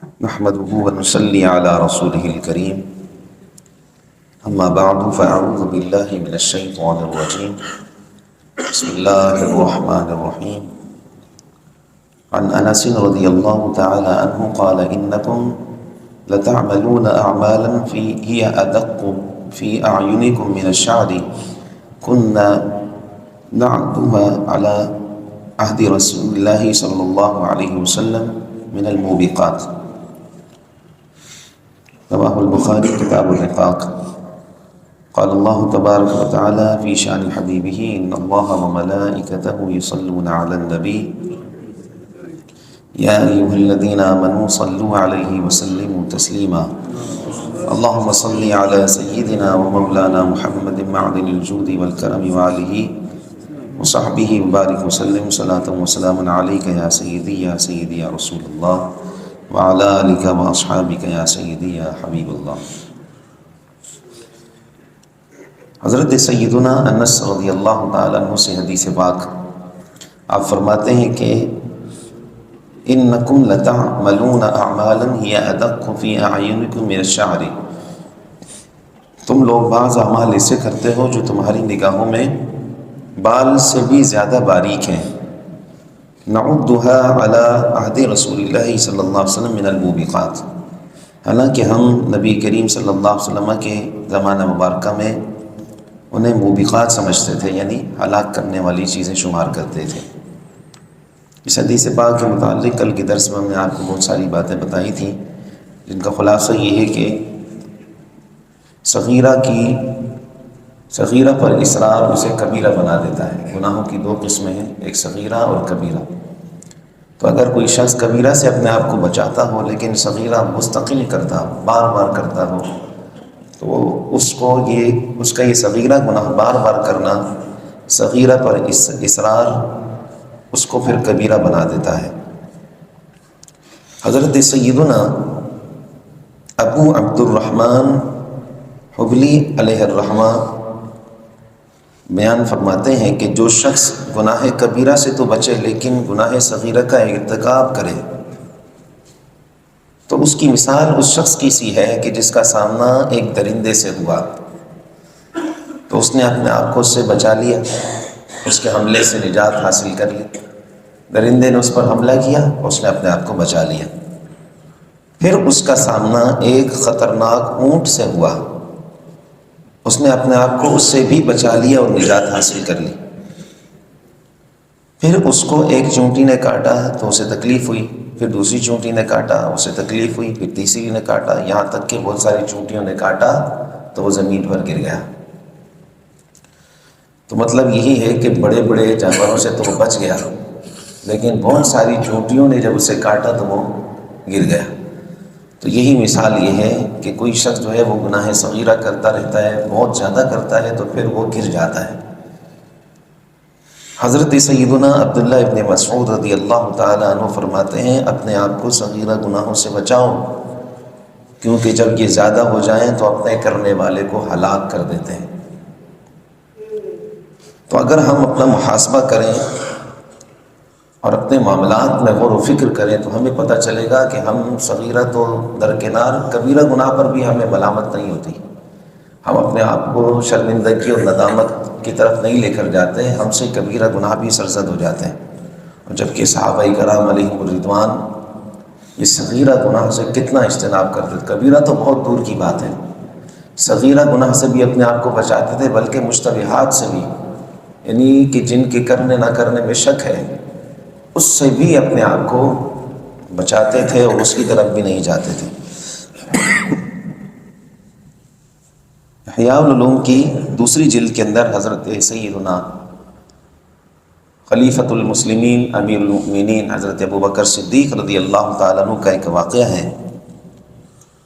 نحمده ونصلي على رسوله الكريم أما بعد فأعوذ بالله من الشيطان الرجيم بسم الله الرحمن الرحيم عن أنس رضي الله تعالى عنه قال إنكم لتعملون أعمالا هي أدق في أعينكم من الشعر كنا نعدها على عهد رسول الله صلى الله عليه وسلم من الموبقات. رواه البخاري كتاب الرقاق. قال الله تبارك وتعالى في شأن حبيبه إن الله وملائكته يصلون على النبي يا أيها الذين آمنوا صلوا عليه وسلموا تسليما. اللهم صل على سيدنا ومولانا محمد معدن الجود والكرم وآله وصحبه وبارك وسلم صلاة وسلاما عليك يا سيدي يا سيدي يا رسول الله وعلى آلك وأصحابك يا سيدي يا حبيب اللہ. حضرت سیدنا انس رضی اللہ تعالیٰ عنہ سے حدیث پاک آپ فرماتے ہیں کہ انکم لتعملون اعمالا هی ادق فی اعینکم من الشعر، تم لوگ بعض اعمال ایسے کرتے ہو جو تمہاری نگاہوں میں بال سے بھی زیادہ باریک ہیں. نعدها علی عہد رسول اللہ صلی اللہ علیہ وسلم من الموبقات، حالانکہ ہم نبی کریم صلی اللہ علیہ وسلم کے زمانہ مبارکہ میں انہیں موبقات سمجھتے تھے، یعنی ہلاک کرنے والی چیزیں شمار کرتے تھے. اس حدیث پاک کے متعلق کل کے درس میں ہم نے آپ کو بہت ساری باتیں بتائی تھیں، جن کا خلاصہ یہ ہے کہ صغیرہ پر اصرار اسے کبیرہ بنا دیتا ہے. گناہوں کی دو قسمیں ہیں، ایک صغیرہ اور کبیرہ. تو اگر کوئی شخص کبیرہ سے اپنے آپ کو بچاتا ہو لیکن صغیرہ مستقل کرتا ہو، بار بار کرتا ہو، تو اس کا یہ صغیرہ گناہ بار بار کرنا، صغیرہ پر اصرار اس کو پھر کبیرہ بنا دیتا ہے. حضرت سیدنا ابو عبد الرحمن حبلی علیہ الرحمہ بیان فرماتے ہیں کہ جو شخص گناہ کبیرہ سے تو بچے لیکن گناہ صغیرہ کا ارتکاب کرے تو اس کی مثال اس شخص کی سی ہے کہ جس کا سامنا ایک درندے سے ہوا تو اس نے اپنے آپ کو اس سے بچا لیا، اس کے حملے سے نجات حاصل کر لی. درندے نے اس پر حملہ کیا، اس نے اپنے آپ کو بچا لیا. پھر اس کا سامنا ایک خطرناک اونٹ سے ہوا، اس نے اپنے آپ کو اس سے بھی بچا لیا اور نجات حاصل کر لی. پھر اس کو ایک چونٹی نے کاٹا تو اسے تکلیف ہوئی، پھر دوسری چونٹی نے کاٹا اسے تکلیف ہوئی، پھر تیسری نے کاٹا، یہاں تک کہ بہت ساری چونٹیوں نے کاٹا تو وہ زمین پر گر گیا. تو مطلب یہی ہے کہ بڑے بڑے جانوروں سے تو وہ بچ گیا لیکن بہت ساری چونٹیوں نے جب اسے کاٹا تو وہ گر گیا. تو یہی مثال یہ ہے کہ کوئی شخص جو ہے وہ گناہ صغیرہ کرتا رہتا ہے، بہت زیادہ کرتا ہے تو پھر وہ گر جاتا ہے. حضرت سیدنا عبداللہ ابن مسعود رضی اللہ تعالیٰ عنہ فرماتے ہیں اپنے آپ کو صغیرہ گناہوں سے بچاؤ، کیونکہ جب یہ زیادہ ہو جائیں تو اپنے کرنے والے کو ہلاک کر دیتے ہیں. تو اگر ہم اپنا محاسبہ کریں اور اپنے معاملات میں غور و فکر کریں تو ہمیں پتہ چلے گا کہ ہم صغیرہ تو درکنار، کبیرہ گناہ پر بھی ہمیں ملامت نہیں ہوتی. ہم اپنے آپ کو شرمندگی اور ندامت کی طرف نہیں لے کر جاتے، ہم سے کبیرہ گناہ بھی سرزد ہو جاتے ہیں. اور جبکہ صحابہ کرام علیہم الرضوان یہ صغیرہ گناہ سے کتنا اجتناب کرتے تھے. کبیرہ تو بہت دور کی بات ہے، صغیرہ گناہ سے بھی اپنے آپ کو بچاتے تھے، بلکہ مشتبہات سے بھی، یعنی کہ جن کے کرنے نہ کرنے میں شک ہے اس سے بھی اپنے آپ کو بچاتے تھے اور اس کی طرف بھی نہیں جاتے تھے. احیاء العلوم کی دوسری جلد کے اندر حضرت سیدنا خلیفۃ المسلمین امیر المؤمنین حضرت ابوبکر صدیق رضی اللہ تعالیٰ عنہ کا ایک واقعہ ہے.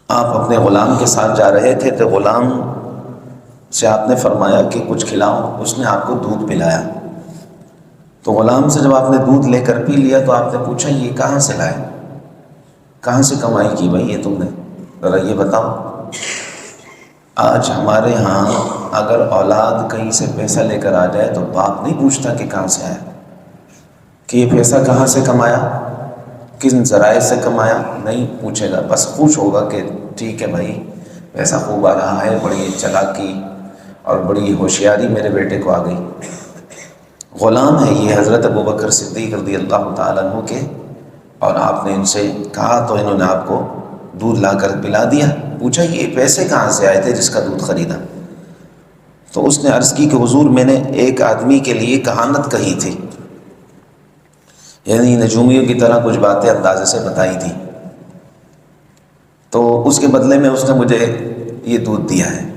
آپ اپنے غلام کے ساتھ جا رہے تھے تو غلام سے آپ نے فرمایا کہ کچھ کھلاؤ، اس نے آپ کو دودھ پلایا. تو غلام سے جب آپ نے دودھ لے کر پی لیا تو آپ نے پوچھا یہ کہاں سے لائے، کہاں سے کمائی کی بھائی یہ تم نے، ذرا یہ بتاؤ. آج ہمارے ہاں اگر اولاد کہیں سے پیسہ لے کر آ جائے تو باپ نہیں پوچھتا کہ کہاں سے آیا، کہ یہ پیسہ کہاں سے کمایا. کن ذرائع سے کمایا نہیں پوچھے گا، بس خوش ہوگا کہ ٹھیک ہے بھائی پیسہ خوب آ رہا ہے، بڑی چالاکی اور بڑی ہوشیاری میرے بیٹے کو آ گئی۔ غلام ہے یہ حضرت ابوبکر صدیق رضی اللہ تعالیٰ عنہ کے، اور آپ نے ان سے کہا تو انہوں نے آپ کو دودھ لا کر پلا دیا۔ پوچھا یہ پیسے کہاں سے آئے تھے جس کا دودھ خریدا؟ تو اس نے عرض کی کہ حضور میں نے ایک آدمی کے لیے کہانت کہی تھی، یعنی نجومیوں کی طرح کچھ باتیں اندازے سے بتائی تھی، تو اس کے بدلے میں اس نے مجھے یہ دودھ دیا ہے۔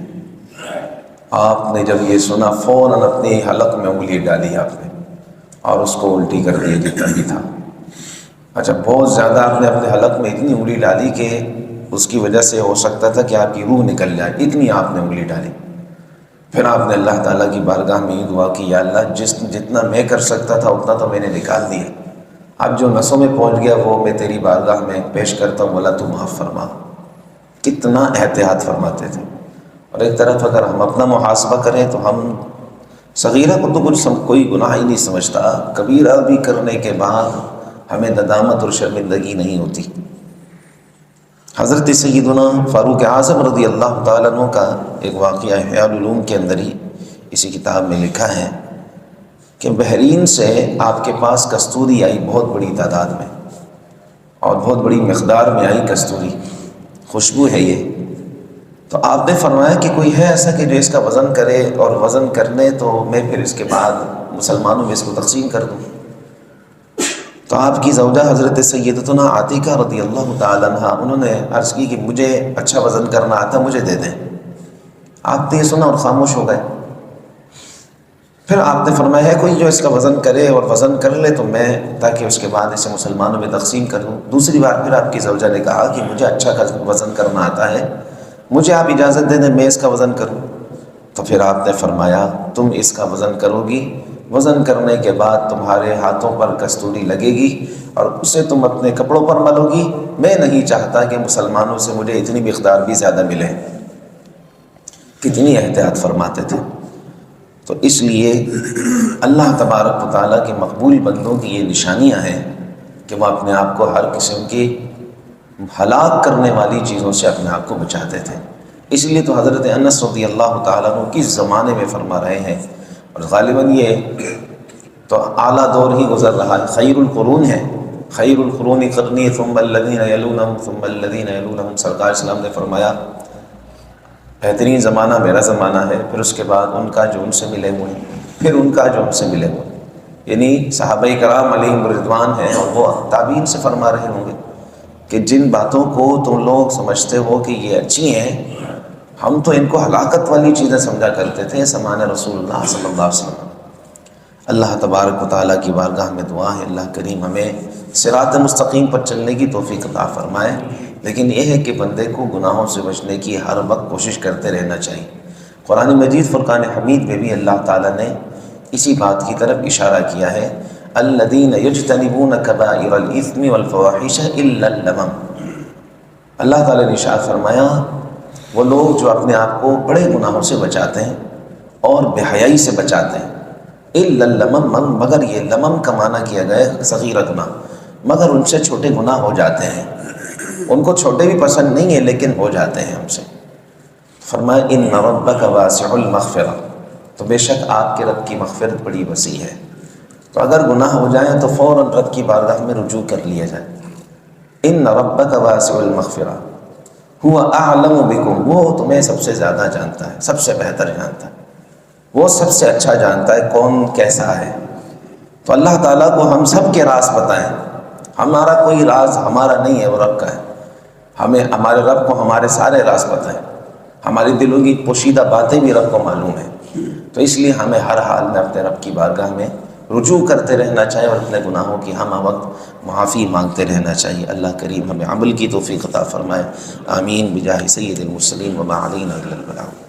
آپ نے جب یہ سنا فوراً اپنی حلق میں انگلی ڈالی آپ نے اور اس کو الٹی کر دی جتنا بھی تھا۔ اچھا بہت زیادہ آپ نے اپنے حلق میں اتنی انگلی ڈالی کہ اس کی وجہ سے ہو سکتا تھا کہ آپ کی روح نکل جائے، اتنی آپ نے انگلی ڈالی۔ پھر آپ نے اللہ تعالیٰ کی بارگاہ میں یہ دعا کی، یا اللہ جتنا میں کر سکتا تھا اتنا تو میں نے نکال دیا، اب جو نسوں میں پہنچ گیا وہ میں تیری بارگاہ میں پیش کرتا ہوں، مولا تو معاف فرما۔ کتنا احتیاط فرماتے تھے۔ اور ایک طرف اگر ہم اپنا محاسبہ کریں تو ہم صغیرہ کو تو کوئی گناہ ہی نہیں سمجھتا، کبیرہ بھی کرنے کے بعد ہمیں ندامت اور شرمندگی نہیں ہوتی۔ حضرت سیدنا فاروق اعظم رضی اللہ تعالیٰ عنہ کا ایک واقعہ احیاء العلوم کے اندر ہی اسی کتاب میں لکھا ہے کہ بحرین سے آپ کے پاس کستوری آئی بہت بڑی تعداد میں، اور بہت بڑی مقدار میں آئی کستوری، خوشبو ہے یہ۔ تو آپ نے فرمایا کہ کوئی ہے ایسا کہ جو اس کا وزن کرے، اور وزن کرنے تو میں پھر اس کے بعد مسلمانوں میں اس کو تقسیم کر دوں۔ تو آپ کی زوجہ حضرت سیدتنا عاتکہ رضی اللہ تعالیٰ عنہ انہوں نے عرض کی کہ مجھے اچھا وزن کرنا آتا، مجھے دے دیں۔ آپ نے یہ سنا اور خاموش ہو گئے۔ پھر آپ نے فرمایا ہے کوئی جو اس کا وزن کرے اور وزن کر لے تو میں تاکہ اس کے بعد اسے مسلمانوں میں تقسیم کر دوں۔ دوسری بار پھر آپ کی زوجہ نے کہا کہ مجھے اچھا وزن کرنا آتا ہے، مجھے آپ اجازت دے دیں میں اس کا وزن کروں۔ تو پھر آپ نے فرمایا تم اس کا وزن کرو گی، وزن کرنے کے بعد تمہارے ہاتھوں پر کستوری لگے گی اور اسے تم اپنے کپڑوں پر ملو گی، میں نہیں چاہتا کہ مسلمانوں سے مجھے اتنی مقدار بھی زیادہ ملے۔ کتنی احتیاط فرماتے تھے۔ تو اس لیے اللہ تبارک و تعالیٰ کے مقبول بندوں کی یہ نشانیاں ہیں کہ وہ اپنے آپ کو ہر قسم کی ہلاک کرنے والی چیزوں سے اپنے آپ کو بچاتے تھے۔ اس لیے تو حضرت انس رضی اللہ تعالیٰ عنہ کس زمانے میں فرما رہے ہیں، اور غالباً یہ تو اعلیٰ دور ہی گزر رہا ہے، خیر القرون ہے، خیر القرون قرنی ثم الذین یلونہم ثم الذین یلونہم۔ سرکار اسلام نے فرمایا بہترین زمانہ میرا زمانہ ہے، پھر اس کے بعد ان کا جو ان سے ملے ہوئے، پھر ان کا جو ان سے ملے ہوئے، یعنی صحابہ کرام علیہم رضوان ہیں، اور وہ تابعین سے فرما رہے ہوں گے کہ جن باتوں کو تم لوگ سمجھتے ہو کہ یہ اچھی ہیں، ہم تو ان کو ہلاکت والی چیزیں سمجھا کرتے تھے زمان رسول اللہ صلی اللہ علیہ وسلم۔ اللہ تبارک و تعالیٰ کی بارگاہ میں دعا ہے اللہ کریم ہمیں صراط مستقیم پر چلنے کی توفیق عطا فرمائے، لیکن یہ ہے کہ بندے کو گناہوں سے بچنے کی ہر وقت کوشش کرتے رہنا چاہیے۔ قرآن مجید فرقان حمید میں بھی اللہ تعالیٰ نے اسی بات کی طرف اشارہ کیا ہے، الذین یجتنبون کبائر الاثم والفواحش الا اللمم۔ اللہ تعالیٰ نے ارشاد فرمایا وہ لوگ جو اپنے آپ کو بڑے گناہوں سے بچاتے ہیں اور بے حیائی سے بچاتے ہیں، الا اللمم، مگر یہ لمم کا معنی کیا گیا ہے صغیرہ گناہ، مگر ان سے چھوٹے گناہ ہو جاتے ہیں، ان کو چھوٹے بھی پسند نہیں ہیں لیکن ہو جاتے ہیں ہم سے۔ فرمایا ان ربک واسع المغفرہ، تو بے شک آپ کے رب کی مغفرت بڑی وسیع ہے۔ تو اگر گناہ ہو جائیں تو فوراً رب کی بارگاہ میں رجوع کر لیا جائے۔ ان ربک واسع المغفرہ هو اعلم بکم، وہ تمہیں سب سے زیادہ جانتا ہے، سب سے بہتر جانتا ہے، وہ سب سے اچھا جانتا ہے کون کیسا ہے۔ تو اللہ تعالیٰ کو ہم سب کے راز بتائیں، ہمارا کوئی راز ہمارا نہیں ہے، وہ رب کا ہے۔ ہمیں ہمارے رب کو ہمارے سارے راز بتائیں، ہماری دلوں کی پوشیدہ باتیں بھی رب کو معلوم ہیں۔ تو اس لیے ہمیں ہر حال میں اپنے رب کی بارگاہ میں رجوع کرتے رہنا چاہیے اور اپنے گناہوں کی ہم وقت معافی مانگتے رہنا چاہیے۔ اللہ کریم ہمیں عمل کی توفیق عطا فرمائے، آمین بجاہ سید المرسلین وما علینا الا البلاغ۔